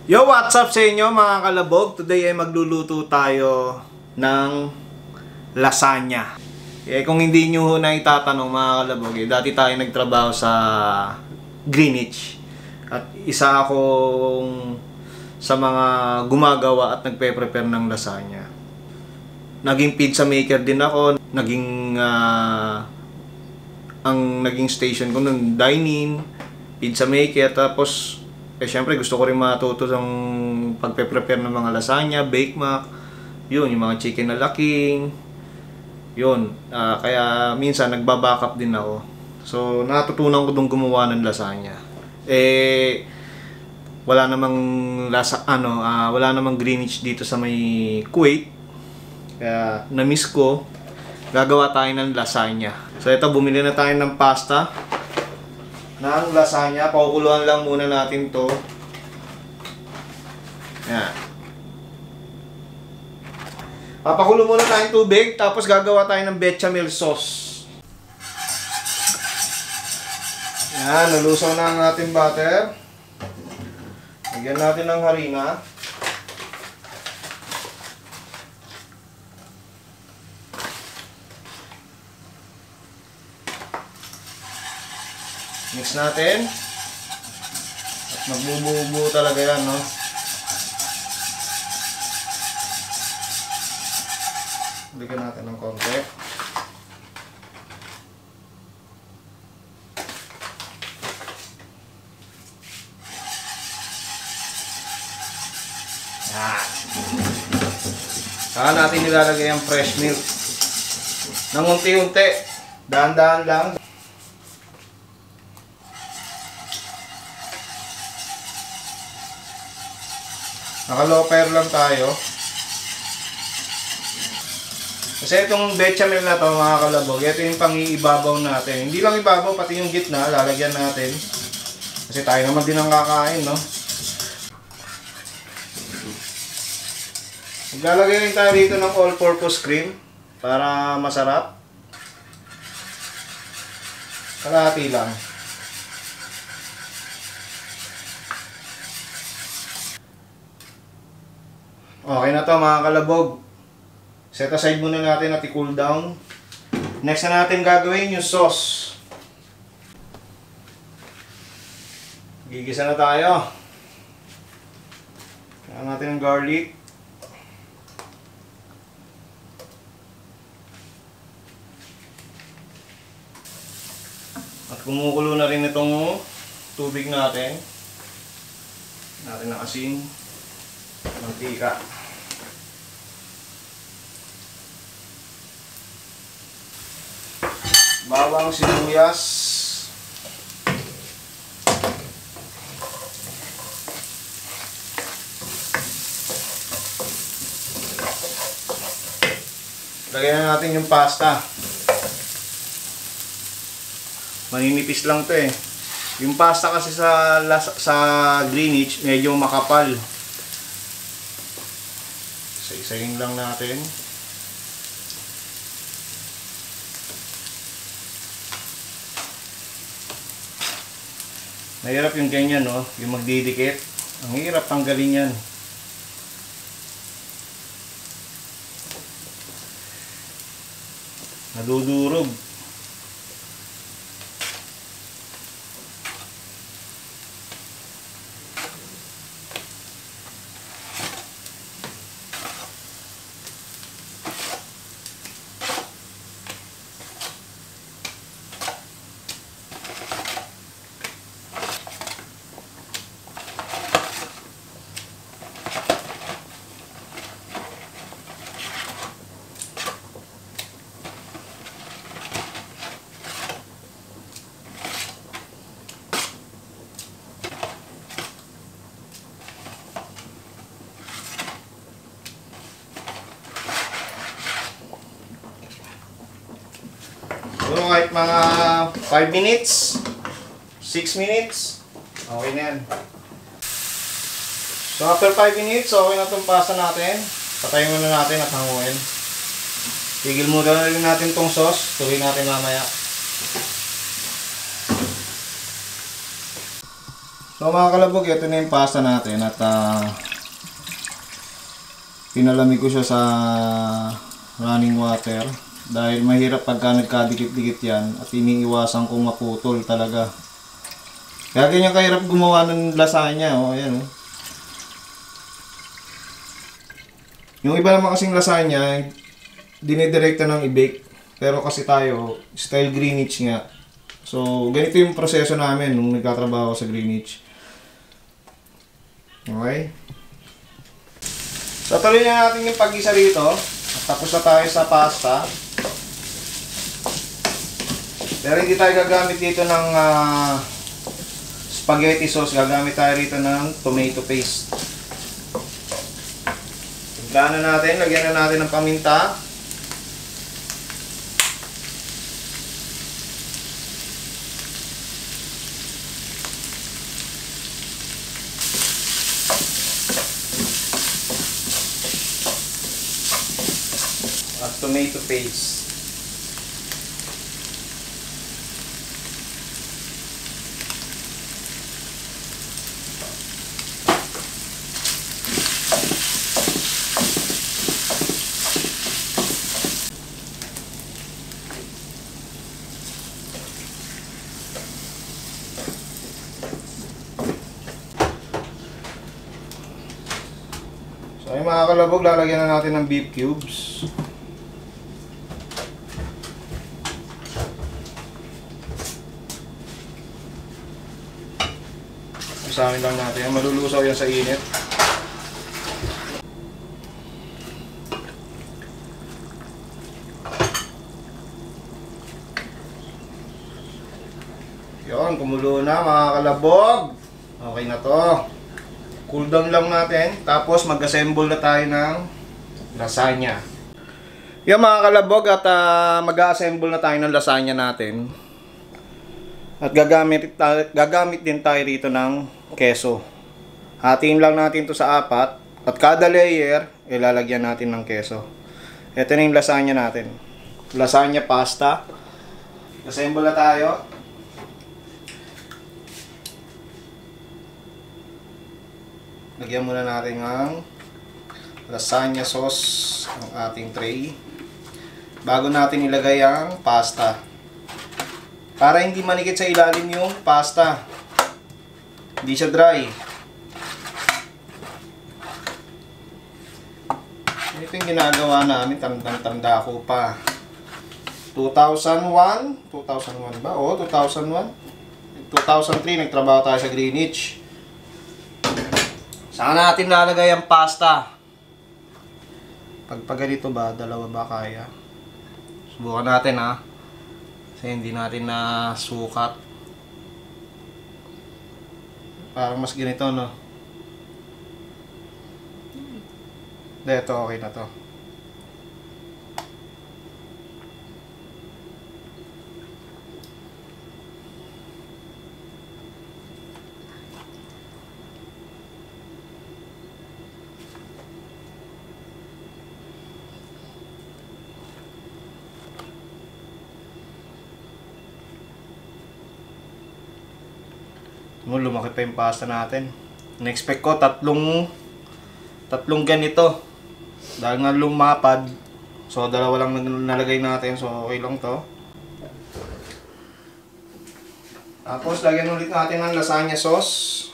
Yo, what's up sa inyo mga kalabog? Today ay magluluto tayo ng lasagna. Kung hindi nyo ho na itatanong mga kalabog, dati tayo nagtrabaho sa Greenwich. At isa akong sa mga gumagawa at nagpe-prepare ng lasagna. Naging pizza maker din ako. Ang naging station ko nun, dine-in, pizza maker, tapos syempre gusto ko rin matuto ng pagpe-prepare ng mga lasagna, bake mac, yun, yung mga chicken na laking, yun. Kaya minsan nagba-backup din ako. So, natutunan ko dong gumawa ng lasagna. Wala namang Greenwich dito sa may Kuwait. Kaya na-miss ko. Gagawa tayo ng lasagna. So, ito, bumili na tayo ng pasta ng lasagna. Pakukuluan lang muna natin to. Yan. Papakulo muna tayong tubig, tapos gagawa tayo ng bechamel sauce. Yan, nalusaw na ang ating butter. Lagyan natin ng harina. Mix natin. At magbubuo talaga yan, no? Bigyan natin ng konti. Yan. Saka natin nilalagay ang fresh milk. Nang unti-unti. Dahan-dahan lang. Naka-low-fire lang tayo. Kasi itong bechamel na to mga kalabog, ito yung pang-iibabaw natin. Hindi lang ibabaw, pati yung gitna, lalagyan natin. Kasi tayo naman din ang kakain, no? Maglalagay rin tayo dito ng all-purpose cream para masarap. Kalahati lang. Okay na to mga kalabog. Set aside muna natin at i-cool down. Next na natin gagawin yung sauce. Gigisa na tayo. Kailangan natin ng garlic. At kumukulo na rin itong tubig natin. Natin ng asin. Mantika. Bawang sibuyas. Lagyan na natin yung pasta. Maninipis lang to eh. Yung pasta kasi sa Greenwich medyo makapal. Isa-isahin lang natin. Mahirap yung ganyan, no? Yung magdidikit. Ang hirap tanggalin yan. Nadudurog. So, kahit mga 5 minutes, 6 minutes, okay na yan. So, after 5 minutes, okay na itong pasta natin. Patayin muna natin at hanguin. Tigil muna rin natin itong sauce. Tuloy natin mamaya. So So mga kalabog, ito na yung pasta natin at pinalamig ko siya sa running water dahil mahirap pagka nagkadikit-dikit yan at iniiwasan kong maputol talaga. Kaya ganyan kahirap gumawa ng lasagna. O, ayan o. Yung iba naman kasing lasagna, dinidirekta ng i-bake. Pero kasi tayo, style Greenwich nga. So, ganito yung proseso namin nung nagtatrabaho sa Greenwich. Okay? So, tuloy na natin yung pag-isa rito. Tapos na tayo sa pasta. Pero hindi tayo gagamit dito ng spaghetti sauce. Gagamit tayo rito ng tomato paste. Timplahan na natin. Lagyan na natin ng paminta. At tomato paste. So yung mga kalabog, lalagyan na natin ng beef cubes. Isamin lang natin. Malulusaw yan sa init. Yun, kumulo na mga kalabog. Okay na to. Cool down lang natin. Tapos mag-assemble na tayo ng lasagna. Yung mga kalabog at mag-assemble na tayo ng lasagna natin. At gagamit din tayo rito ng keso. Hatiin lang natin to sa 4. At kada layer, ilalagyan natin ng keso. Ito na yung lasagna natin. Lasagna pasta. Assemble na tayo. Lagyan muna natin ng lasagna sauce ang ating tray bago natin ilagay ang pasta para hindi manikit sa ilalim yung pasta, hindi siya dry. Ito yung ginagawa namin, tanda ko pa 2001 ba? Oo, 2001 2003 nagtrabaho tayo sa Greenwich. Saan natin lalagay ang pasta? Pag ganito ba, dalawa ba kaya? Subukan natin ha. Kasi hindi natin nasukat. Parang mas ganito, no? Ito, okay na to. Lumaki pa yung pasta natin. Na-expect ko tatlong ganito. Dahil nga lumapad, so dalawa lang nalagay natin, so okay lang to. Tapos lagyan ulit natin ng lasagna sauce.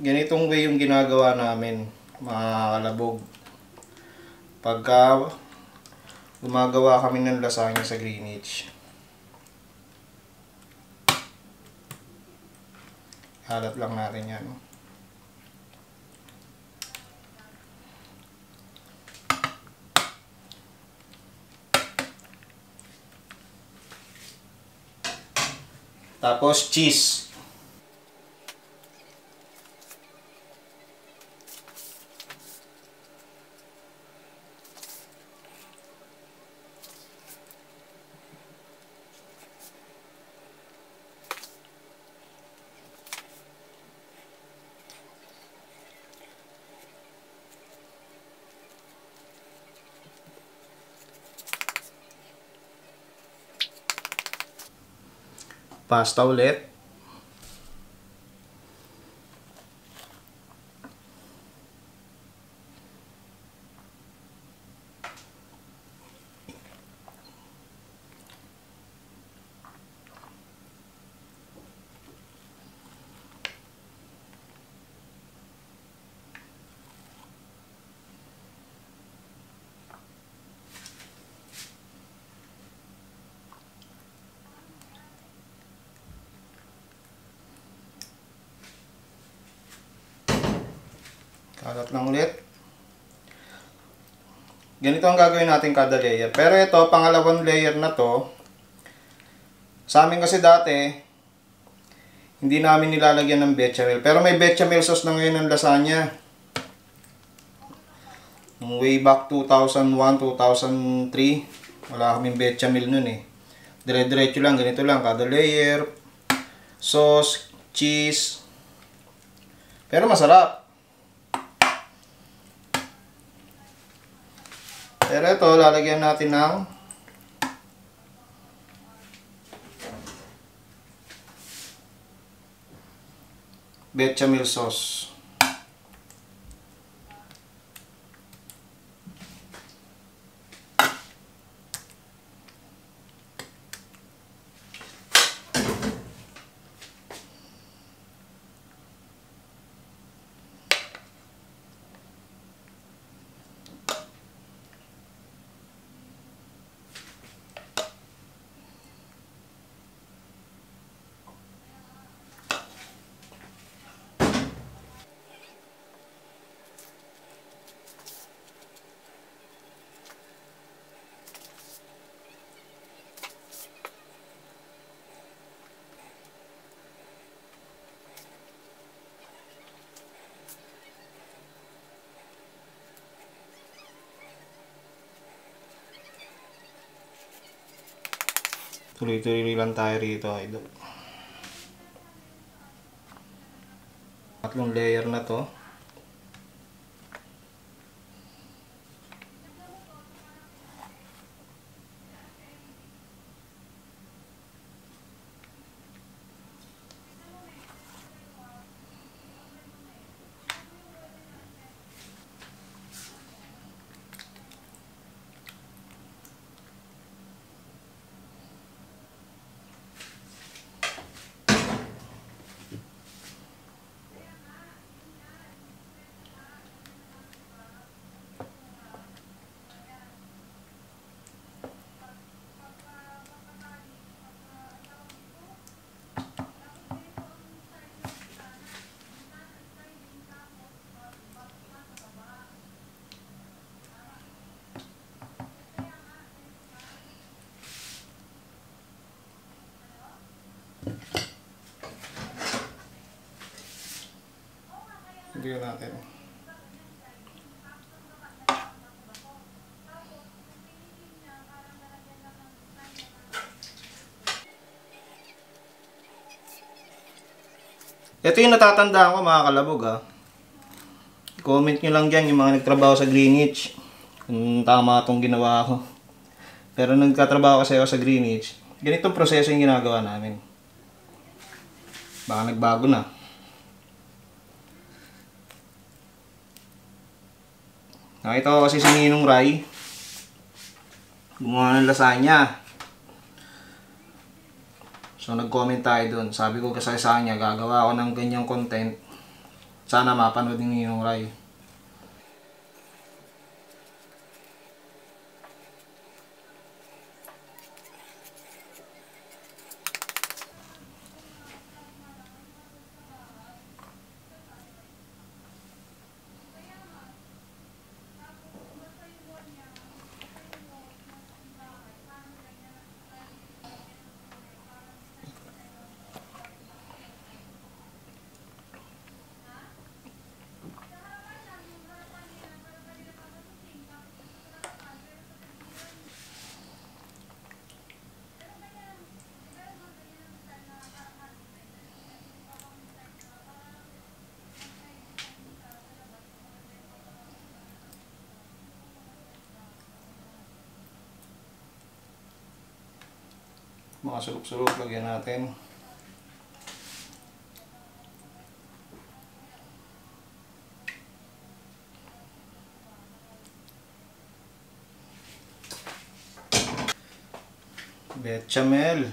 Ganitong way yung ginagawa namin, mga kalabog. Pagka gumagawa kami ng lasagna sa Greenwich. Halat lang natin yan. Tapos cheese. Pasta ulit. Kalat lang ulit. Ganito ang gagawin natin kada layer. Pero ito, pangalawang layer na to. Sa amin kasi dati, hindi namin nilalagyan ng bechamel. Pero may bechamel sauce na ngayon ng lasagna. Way back 2001, 2003, wala kaming bechamel nun eh. Dire-diretso lang, ganito lang, kada layer. Sauce, cheese. Pero masarap. Pero ito, lalagyan natin ng bechamel sauce. Tuloy-tuloy lang tayo rito, idol. Tatlong layer na to. Hindi natin. Ito yung natatandaan ko mga kalabog ha. Comment nyo lang dyan yung mga nagtrabaho sa Greenwich. Kung tama itong ginawa ko. Pero nagkatrabaho kasi ako sa Greenwich. Ganitong proseso yung ginagawa namin. Baka nagbago na. Nakita ko kasi si Ninong Rai. Gumawa ng lasagna. So nag-comment tayo dun. Sabi ko kasi sa kanya, gagawa ako ng ganyang content. Sana mapanood ni Ninong Rai. Mga sulok-sulok, lagyan natin. Bechamel.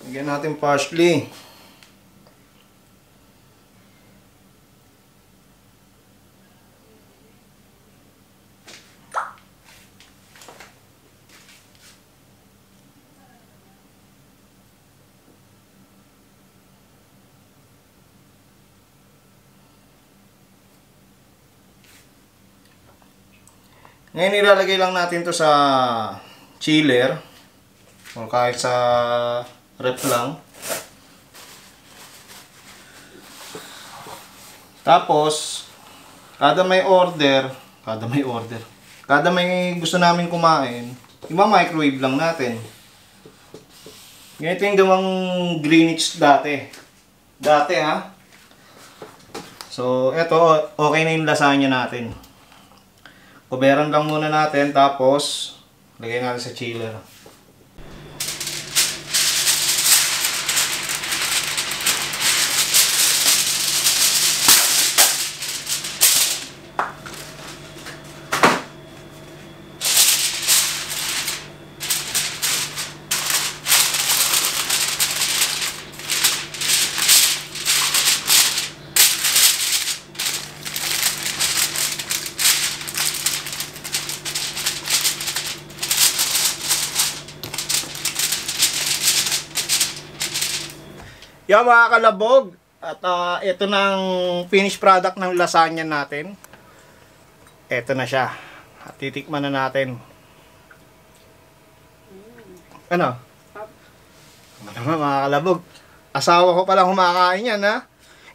Lagyan natin parsley. Ngayon ilalagay lang natin to sa chiller o kahit sa rep lang. Tapos kada may gusto namin kumain, ima-microwave lang natin. Ganito yung gawang Greenwich dati ha. So eto, okay na yung lasagna natin. Kuberan lang muna natin, tapos lagay natin sa chiller. Yan mga kalabog, at ito na ang finished product ng lasagna natin. Ito na siya. At titikman na natin. Ano? Ano naman mga kalabog? Asawa ko palang kumakain yan ha.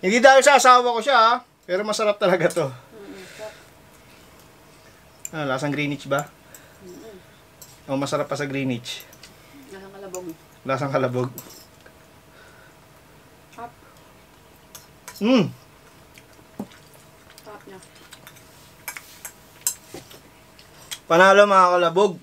Hindi dahil sa asawa ko siya ha. Pero masarap talaga to. Ano, lasang Greenwich ba? O masarap pa sa Greenwich? Lasang kalabog. Lasang kalabog. Top niya. Panalo mga kalabog.